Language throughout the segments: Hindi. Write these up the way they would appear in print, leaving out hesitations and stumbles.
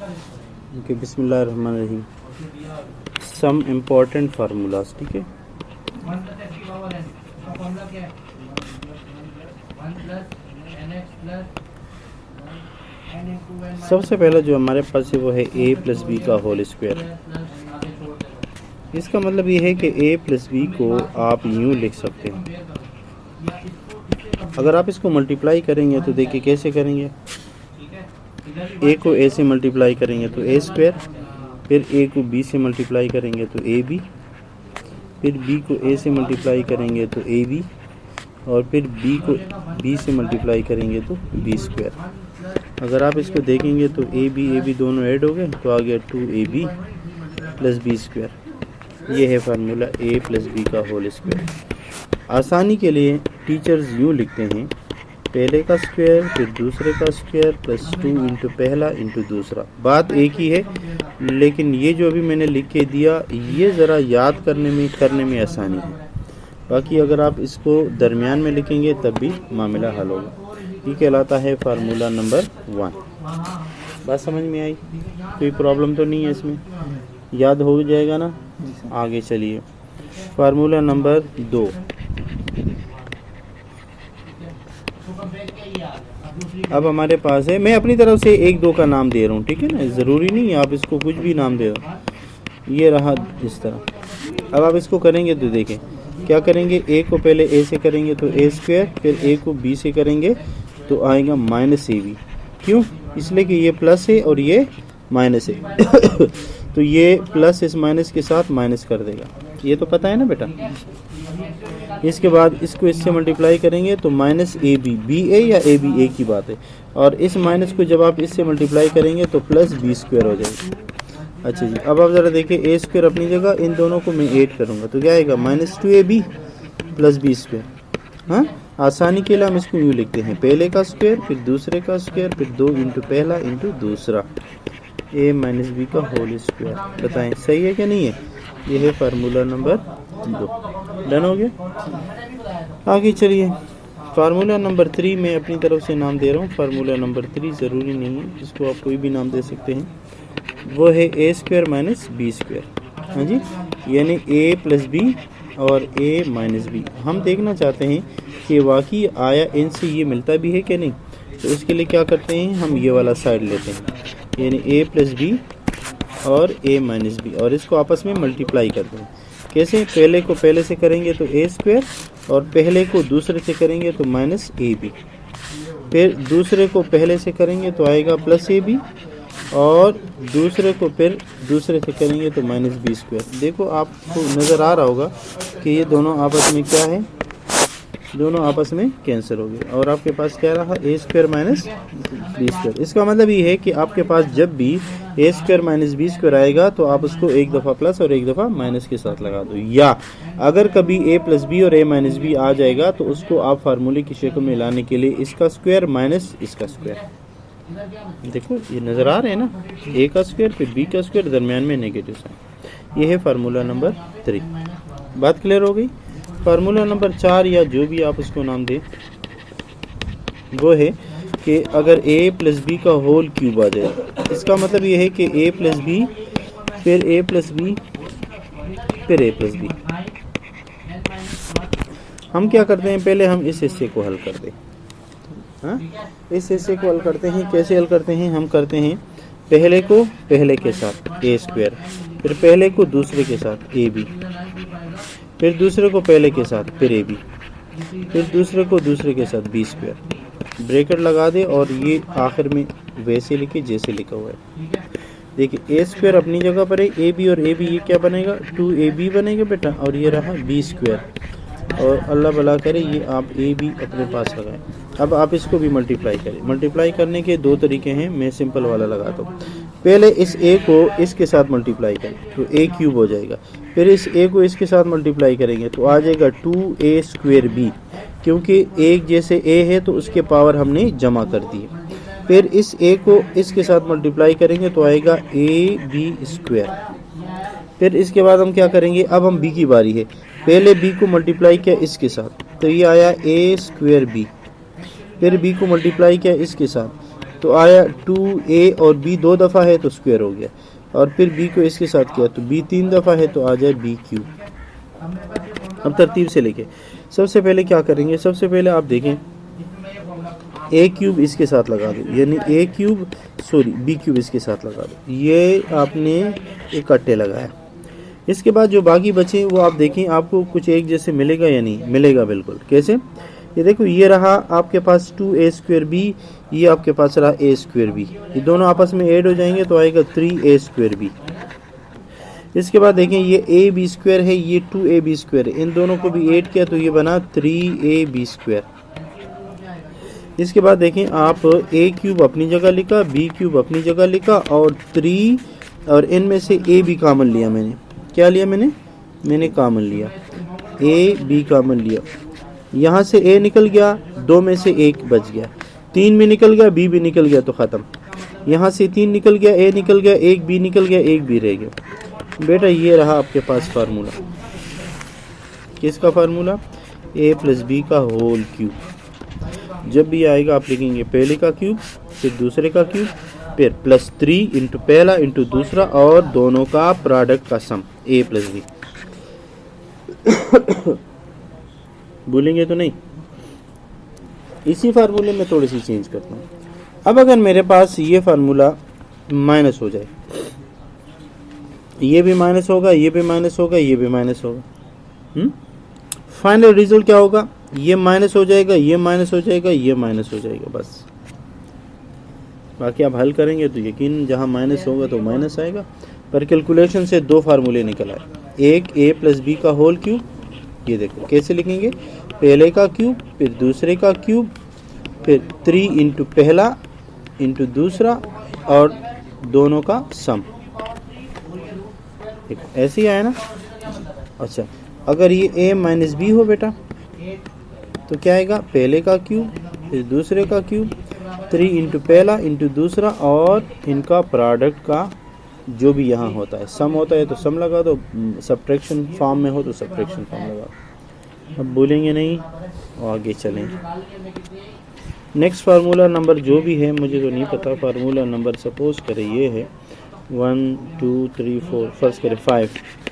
ओके, बिस्मिल्लाहिर्रहमानिर्रहीम। सम इम्पोर्टेंट फार्मूलाज, ठीक है। सबसे पहला जो हमारे पास है वो है a प्लस बी का होल स्क्वायर। इसका मतलब ये है कि a प्लस बी को आप यूँ लिख सकते हैं। अगर आप इसको मल्टीप्लाई करेंगे तो देखिए कैसे करेंगे। a को a से मल्टीप्लाई करेंगे तो a स्क्वायर, फिर a को b से मल्टीप्लाई करेंगे तो ab, फिर b को a से मल्टीप्लाई करेंगे तो ab, और फिर b को b से मल्टीप्लाई करेंगे तो b स्क्वायर। अगर आप इसको देखेंगे तो ab दोनों ऐड हो गए तो आ गया 2ab प्लस b स्क्वायर। ये है फार्मूला a प्लस b का होल स्क्वायर। आसानी के लिए टीचर्स यूँ लिखते हैं, पहले का स्क्वायर फिर दूसरे का स्क्वायर प्लस 2 इंटू पहला इंटू दूसरा। बात एक ही है, लेकिन ये जो अभी मैंने लिख के दिया ये ज़रा याद करने में आसानी है। बाकी अगर आप इसको दरमियान में लिखेंगे तब भी मामला हल होगा। ये कहलाता है फार्मूला नंबर 1। बात समझ में आई? कोई प्रॉब्लम तो नहीं है इसमें? याद हो जाएगा ना? आगे चलिए, फार्मूला नंबर 2। अब हमारे पास है, मैं अपनी तरफ से 1-2 का नाम दे रहा हूँ, ठीक है ना, ज़रूरी नहीं है आप इसको कुछ भी नाम दे दो। ये रहा इस तरह। अब आप इसको करेंगे तो देखें क्या करेंगे। a को पहले a से करेंगे तो a स्क्वायर, फिर a को b से करेंगे तो आएगा माइनस ab। क्यों? इसलिए कि ये प्लस है और ये माइनस है तो ये प्लस इस माइनस के साथ माइनस कर देगा। ये तो पता है ना बेटा। इसके बाद इसको इससे मल्टीप्लाई करेंगे तो माइनस ए बी, बी ए या ए बी ए की बात है, और इस माइनस को जब आप इससे मल्टीप्लाई करेंगे तो प्लस बी स्क्वायर हो जाएगा। अच्छा जी, अब आप ज़रा देखिए ए स्क्वायर अपनी जगह, इन दोनों को मैं ऐड करूँगा तो क्या आएगा minus 2ab plus B square. हाँ, आसानी के लिए हम इसको यूँ लिखते हैं, पहले का स्क्वायर फिर दूसरे का स्क्वायर फिर 2 इंटू पहला इंटू दूसरा, a माइनस बी का होल स्क्वायर। बताएं सही है कि नहीं है? ये है फार्मूला नंबर 2। डन हो गया। आगे चलिए, फार्मूला नंबर 3 मैं अपनी तरफ से नाम दे रहा हूँ। फार्मूला नंबर 3 ज़रूरी नहीं है, इसको आप कोई भी नाम दे सकते हैं। वो है a square minus B square. हाँ जी, यानी a प्लस बी और a माइनस बी। हम देखना चाहते हैं कि वाकई आया इनसे ये मिलता भी है कि नहीं। तो इसके लिए क्या करते हैं, हम ये वाला साइड लेते हैं, यानी a प्लस बी और a माइनस बी, और इसको आपस में मल्टीप्लाई करते हैं। कैसे? पहले को पहले से करेंगे तो a स्क्वायर, और पहले को दूसरे से करेंगे तो माइनस ए बी, फिर दूसरे को पहले से करेंगे तो आएगा प्लस ए बी, और दूसरे को फिर दूसरे से करेंगे तो माइनस बी स्क्वायर। देखो आपको नज़र आ रहा होगा कि ये दोनों आपस में क्या है, दोनों आपस में कैंसिल हो गए, और आपके पास क्या रहा, ए स्क्वायर माइनस बी स्क्वायर। इसका मतलब ये है कि आपके पास जब भी ए स्क्वायर माइनस बी स्क्वायर आएगा तो आप उसको एक दफ़ा प्लस और एक दफ़ा माइनस के साथ लगा दो, या अगर कभी ए प्लस बी और ए माइनस बी आ जाएगा तो उसको आप फार्मूले की शक्ल में लाने के लिए इसका स्क्वायर माइनस इसका स्क्वायर। देखो ये नज़र आ रहे हैं ना, ए का स्क्वायर फिर बी का स्क्वायर, दरमियान में नेगेटिव साइन। ये है फार्मूला नंबर 3। बात क्लियर हो गई? फार्मूला नंबर 4 या जो भी आप उसको नाम दें, वो है कि अगर a प्लस बी का होल क्यूब आ जाए, इसका मतलब ये है कि a प्लस बी फिर a प्लस बी फिर a प्लस बी। हम क्या करते हैं, पहले हम इस हिस्से को हल कर दें। हाँ, इस हिस्से को हल करते हैं। कैसे हल करते हैं? हम करते हैं पहले को पहले के साथ a स्क्वायर, फिर पहले को दूसरे के साथ ए बी, फिर दूसरे को पहले के साथ फिर ए बी, फिर दूसरे को दूसरे के साथ बी स्क्वायर। ब्रैकेट लगा दे और ये आखिर में वैसे लिखे जैसे लिखा हुआ है। देखिए ए स्क्वायर अपनी जगह पर है, ए बी और ए बी, ये क्या बनेगा 2ab बनेगा बेटा, और ये रहा बी स्क्वायर, और अल्लाह भला करे ये आप ए बी अपने पास लगाएं। अब आप इसको भी मल्टीप्लाई करें। मल्टीप्लाई करने के 2 तरीके हैं, मैं सिंपल वाला लगाता हूँ। पहले इस a को इसके साथ मल्टीप्लाई करें तो a क्यूब हो जाएगा, फिर इस a को इसके साथ मल्टीप्लाई करेंगे तो आ जाएगा 2a स्क्वायर b, क्योंकि एक जैसे a है तो उसके पावर हमने जमा कर दी है। फिर इस a को इसके साथ मल्टीप्लाई करेंगे तो आएगा ए बी स्क्वायर। फिर इसके बाद हम क्या करेंगे, अब हम b की बारी है। पहले b को मल्टीप्लाई किया इसके साथ तो ये आया a स्क्वायर b, फिर b को मल्टीप्लाई किया इसके साथ तो आया 2a और b 2 दफ़ा है तो स्क्वायर हो गया, और फिर b को इसके साथ किया तो b 3 दफ़ा है तो आ जाए b क्यूब। अब तरतीब से लेके सबसे पहले क्या करेंगे, सबसे पहले आप देखें a क्यूब इसके साथ लगा दो, यानी a क्यूब b क्यूब इसके साथ लगा दो, ये आपने इकट्ठे लगाया। इसके बाद जो बाकी बचे वो आप देखें आपको कुछ एक जैसे मिलेगा या नहीं मिलेगा, बिल्कुल। कैसे, ये देखो ये रहा आपके पास 2a²b, ये आपके पास रहा a²b, ये दोनों आपस में ऐड हो जाएंगे तो आएगा 3a²b। इसके बाद देखें ये ab² है, ये 2ab² है, इन दोनों को भी ऐड किया तो ये बना 3ab²। इसके बाद देखें आप a क्यूब अपनी जगह लिखा, b क्यूब अपनी जगह लिखा, और 3 और इनमें से a भी कामन लिया। मैंने क्या लिया, मैंने कामन लिया, a b कामन लिया। यहाँ से a निकल गया, 2 में से 1 बच गया, 3 भी निकल गया, b भी निकल गया तो ख़त्म। यहाँ से 3 निकल गया, a निकल गया, 1 b निकल गया, 1 b रह गया। बेटा ये रहा आपके पास फार्मूला, किसका फार्मूला, a + b का होल क्यूब। जब भी आएगा आप लिखेंगे पहले का क्यूब, फिर दूसरे का क्यूब, फिर +3 इंटू पहला इंटू दूसरा, और दोनों का प्रोडक्ट का सम a + b। भूलेंगे तो नहीं। इसी फार्मूले में थोड़ी सी चेंज करता हूँ। अब अगर मेरे पास ये फार्मूला माइनस हो जाए, ये भी माइनस होगा, ये भी माइनस होगा, ये भी माइनस होगा, फाइनल रिजल्ट क्या होगा, ये माइनस हो जाएगा, ये माइनस हो जाएगा, ये माइनस हो जाएगा, बस। बाकी आप हल करेंगे तो यकीन जहाँ माइनस होगा तो माइनस आएगा। पर कैलकुलेशन से 2 फार्मूले निकल आए, एक a + b का होल क्यूब, ये देखो कैसे लिखेंगे, पहले का क्यूब, फिर दूसरे का क्यूब, फिर 3 इंटू पहला इंटू दूसरा, और दोनों का सम। ऐसे ही आया ना। अच्छा, अगर ये a - b हो बेटा तो क्या आएगा, पहले का क्यूब, फिर दूसरे का क्यूब, 3 इंटू पहला इंटू दूसरा, और इनका प्रोडक्ट का जो भी यहाँ होता है, सम होता है तो सम लगा दो, सब्ट्रैक्शन फॉर्म में हो तो सब्ट्रैक्शन फॉर्म लगा दो। अब भूलेंगे नहीं, आगे चलें। नेक्स्ट फार्मूला नंबर जो भी है मुझे तो नहीं पता, फार्मूला नंबर सपोज करें ये है 1 2 3 4, फर्ज करें 5,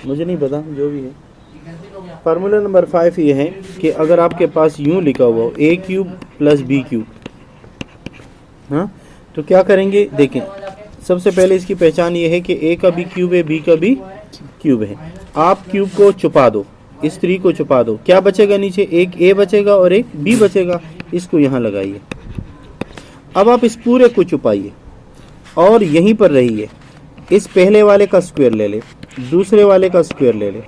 मुझे नहीं पता, जो भी है। फार्मूला नंबर 5 ये है कि अगर आपके पास यूँ लिखा हुआ हो a क्यूब + b क्यूब, हाँ, तो क्या करेंगे, देखें सबसे पहले इसकी पहचान ये है कि a का भी क्यूब है, b का भी क्यूब है। आप क्यूब को छुपा दो, इस 3 को छुपा दो, क्या बचेगा नीचे, एक a बचेगा और एक b बचेगा, इसको यहाँ लगाइए। अब आप इस पूरे को छुपाइए और यहीं पर रहिए, इस पहले वाले का स्क्वायर ले ले, दूसरे वाले का स्क्वायर ले ले,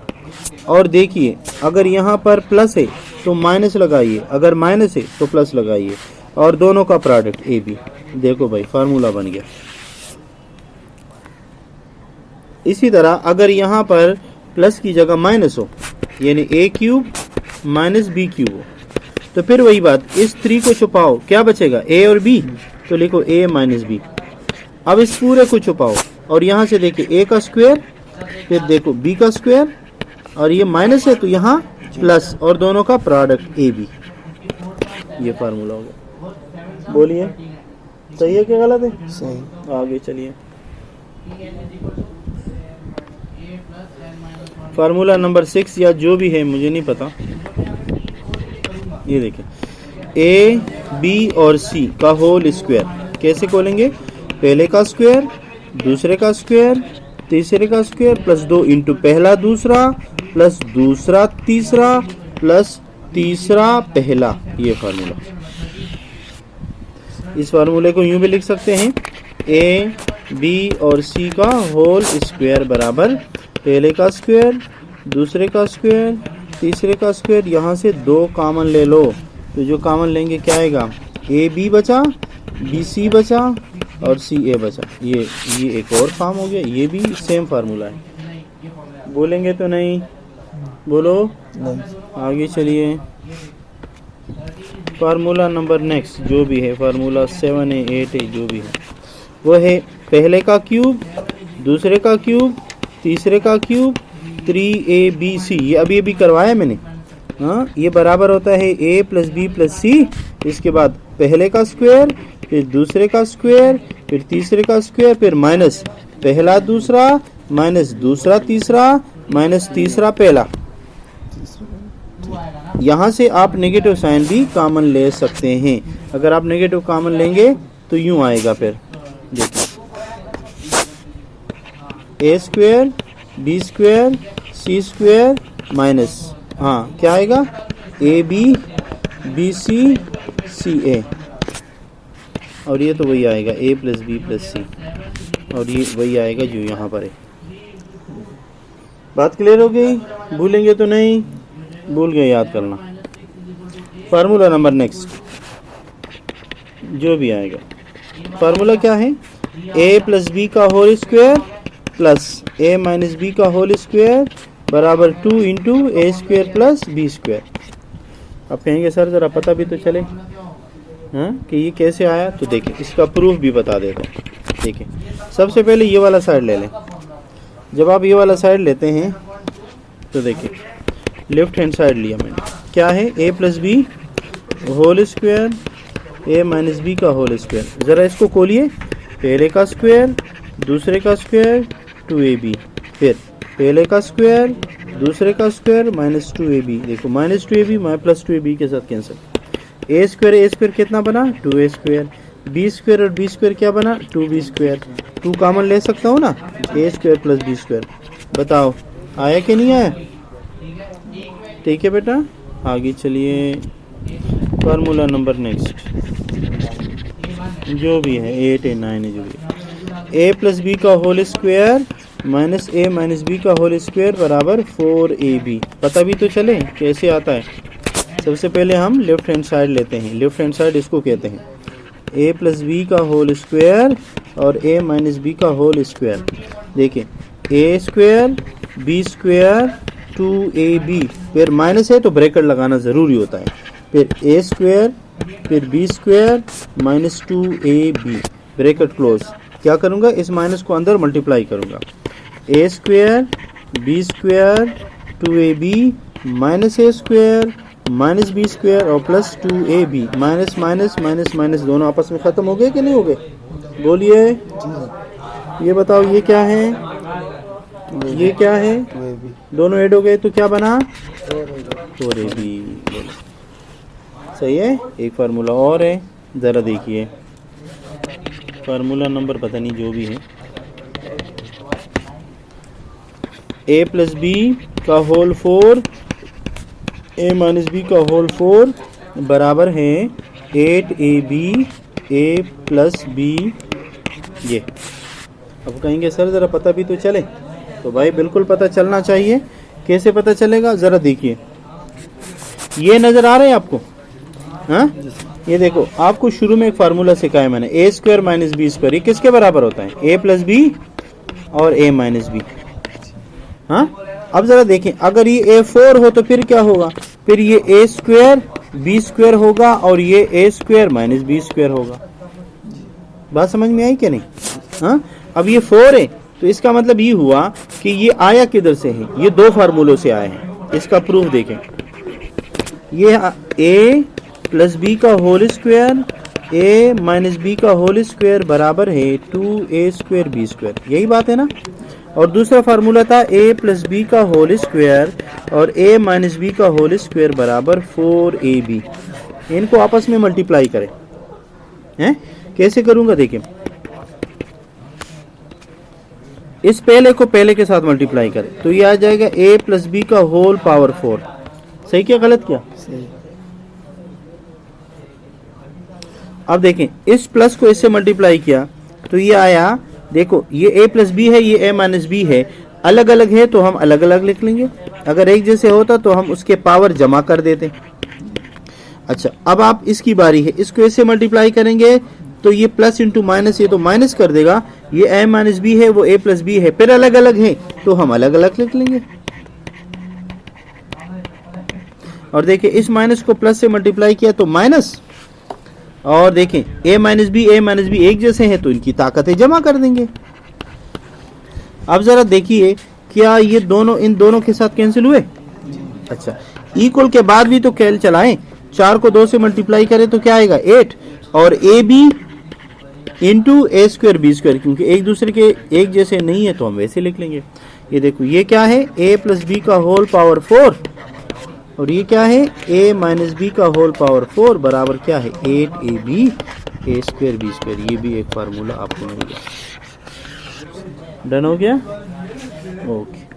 और देखिए अगर यहाँ पर प्लस है तो माइनस लगाइए, अगर माइनस है तो प्लस लगाइए, और दोनों का प्रोडक्ट ए बी। देखो भाई फार्मूला बन गया। इसी तरह अगर यहाँ पर प्लस की जगह माइनस हो, यानी a क्यूब - b क्यूब हो, तो फिर वही बात, इस 3 को छुपाओ, क्या बचेगा, a और b, तो लिखो a - b। अब इस पूरे को छुपाओ और यहाँ से देखिए a का स्क्वायर, फिर देखो b का स्क्वायर, और ये माइनस है तो यहाँ प्लस, और दोनों का प्रोडक्ट ए बी। ये फार्मूला हो गया। बोलिए सही है कि गलत है? सही। आगे चलिए। फार्मूला नंबर 6 या जो भी है मुझे नहीं पता। ये देखें, ए बी और सी का होल स्क्वायर कैसे खोलेंगे, पहले का स्क्वायर, दूसरे का स्क्वायर, तीसरे का स्क्वायर, प्लस 2 इंटू पहला दूसरा, प्लस दूसरा तीसरा, प्लस तीसरा पहला। ये फार्मूला, इस फार्मूले को यूं भी लिख सकते हैं, ए बी और सी का होल स्क्वायर बराबर पहले का स्क्वायर, दूसरे का स्क्वायर, तीसरे का स्क्वायर। यहाँ से 2 कॉमन ले लो, तो जो कॉमन लेंगे क्या आएगा, ए बी बचा, बी सी बचा, और सी ए बचा। ये एक और फॉर्म हो गया, ये भी सेम फार्मूला है। बोलेंगे तो नहीं, बोलो नहीं। आगे चलिए। फार्मूला नंबर नेक्स्ट जो भी है, फार्मूला 7 है 8 है, जो भी है वो है पहले का क्यूब, दूसरे का क्यूब, तीसरे का क्यूब, 3abc। ये अभी करवाया मैंने, हाँ। ये बराबर होता है a + b + c, इसके बाद पहले का स्क्वायर, फिर दूसरे का स्क्वायर, फिर तीसरे का स्क्वायर, फिर माइनस पहला दूसरा, माइनस दूसरा तीसरा, माइनस तीसरा पहला। यहाँ से आप नेगेटिव साइन भी कॉमन ले सकते हैं। अगर आप नेगेटिव कॉमन लेंगे तो यूं आएगा, फिर देखिए ए स्क्वायर बी स्क्वायर सी स्क्वायर माइनस, हाँ क्या आएगा, ए बी बी सी सी ए, और ये तो वही आएगा ए प्लस बी प्लस सी, और ये वही आएगा जो यहाँ पर है। बात क्लियर हो गई? भूलेंगे तो नहीं, भूल गए याद करना। फार्मूला नंबर नेक्स्ट जो भी आएगा, फार्मूला क्या है, ए प्लस बी का होल स्क्वायर प्लस ए माइनस बी का होल स्क्वायर बराबर 2 into A square plus B square. अब कहेंगे सर ज़रा पता भी तो चले हाँ कि ये कैसे आया, तो देखिए इसका प्रूफ भी बता देता हूँ। देखिए सबसे पहले ये वाला साइड ले लें। जब आप ये वाला साइड लेते हैं तो देखिए लेफ्ट हैंड साइड लिया मैंने, क्या है, ए प्लस बी होल स्क्वायर ए माइनस बी का होल स्क्वायर। ज़रा इसको खोलिए, पहले का स्क्वायर दूसरे का स्क्वायर 2ab, फिर पहले का स्क्वायर दूसरे का स्क्वायर माइनस 2ab। देखो माइनस 2ab प्लस 2ab के साथ कैंसिल। ए स्क्वायर कितना बना, 2a स्क्वायर। बी स्क्वायर और बी स्क्वायर क्या बना, 2b स्क्वायर। 2 कॉमन ले सकता हूँ ना, ए स्क्वायर प्लस बी स्क्वायर। बताओ आया कि नहीं आया? ठीक है बेटा, आगे चलिए। फार्मूला नंबर नेक्स्ट जो भी है 8 है 9 है जो भी है, ए प्लस बी का होल स्क्वायर माइनस ए माइनस बी का होल स्क्वायर बराबर 4ab। पता भी तो चले कैसे आता है। सबसे पहले हम लेफ्ट हैंड साइड लेते हैं। लेफ्ट हैंड साइड इसको कहते हैं ए प्लस बी का होल स्क्वायर और ए माइनस बी का होल स्क्वायर। देखिए ए स्क्वायर बी स्क्वायर 2ab, फिर माइनस है तो ब्रैकेट लगाना ज़रूरी होता है, फिर ए स्क्वायर फिर B square minus 2ab bracket close. क्या करूँगा, इस माइनस को अंदर मल्टीप्लाई करूँगा, A square B square 2ab minus A square minus B square और plus 2ab। Minus minus minus minus दोनों आपस में ख़त्म हो गए कि नहीं हो गए? बोलिए, ये बताओ ये क्या है, ये क्या है, दोनों ऐड हो गए तो क्या बना, 4ab। सही है। एक फार्मूला और है, ज़रा देखिए फार्मूला नंबर पता नहीं जो भी है, ए प्लस बी का होल 4 ए माइनस बी का होल 4 बराबर है 8ab ए प्लस बी। ये अब कहेंगे सर ज़रा पता भी तो चले, तो भाई बिल्कुल पता चलना चाहिए। कैसे पता चलेगा, ज़रा देखिए, ये नज़र आ रहा है आपको? हाँ ये देखो, आपको शुरू में एक फार्मूला सिखाया मैंने, ए स्क्वायर माइनस बी स्क्वायर, ये किसके बराबर होता है, ए प्लस बी और ए माइनस बी। हाँ अब ज़रा देखें, अगर ये a4 हो तो फिर क्या होगा, फिर ये ए स्क्वायर बी स्क्वायर होगा और ये ए स्क्वायर माइनस बी स्क्वायर होगा। बात समझ में आई कि नहीं? हाँ अब ये 4 है तो इसका मतलब ये हुआ कि ये आया किधर से है, ये 2 फार्मूलों से आए हैं। इसका प्रूफ देखें, ये a प्लस बी का होल स्क्वायर ए माइनस बी का होल स्क्वायर बराबर है 2a स्क्वायर बी स्क्वायर, यही बात है ना। और दूसरा फार्मूला था a प्लस बी का होल स्क्वायर और a माइनस बी का होल स्क्वायर बराबर 4ab। इनको आपस में मल्टीप्लाई करें, हैं कैसे करूंगा, देखिए इस पहले को पहले के साथ मल्टीप्लाई करें तो ये आ जाएगा a प्लस बी का होल पावर 4। सही क्या गलत क्या? सही। अब देखें इस प्लस को इससे मल्टीप्लाई किया तो ये आया, देखो ये a प्लस बी है, ये a माइनस बी है, अलग अलग है तो हम अलग अलग लिख लेंगे, अगर एक जैसे होता तो हम उसके पावर जमा कर देते। अच्छा अब आप इसकी बारी है, इसको इससे मल्टीप्लाई करेंगे तो ये प्लस इंटू माइनस, ये तो माइनस कर देगा, ये a माइनस बी है वो a प्लस बी है, फिर अलग अलग है तो हम अलग अलग लिख लेंगे। और देखिए इस माइनस को प्लस से मल्टीप्लाई किया तो माइनस, और देखें a माइनस बी एक जैसे हैं तो इनकी ताकतें जमा कर देंगे। अब जरा देखिए क्या ये दोनों इन दोनों के साथ कैंसिल हुए? अच्छा इक्वल के बाद भी तो कैल चलाएं, 4 को 2 से मल्टीप्लाई करें तो क्या आएगा 8, और A B into A square B square, क्योंकि एक दूसरे के एक जैसे नहीं है तो हम वैसे लिख लेंगे। ये देखो ये क्या है a प्लस बी का होल पावर 4, और ये क्या है a माइनस बी का होल पावर 4 बराबर क्या है 8ab ए स्क्वायर बी स्क्वायर। ये भी एक फार्मूला आपको मिल गया। डन हो गया। ओके।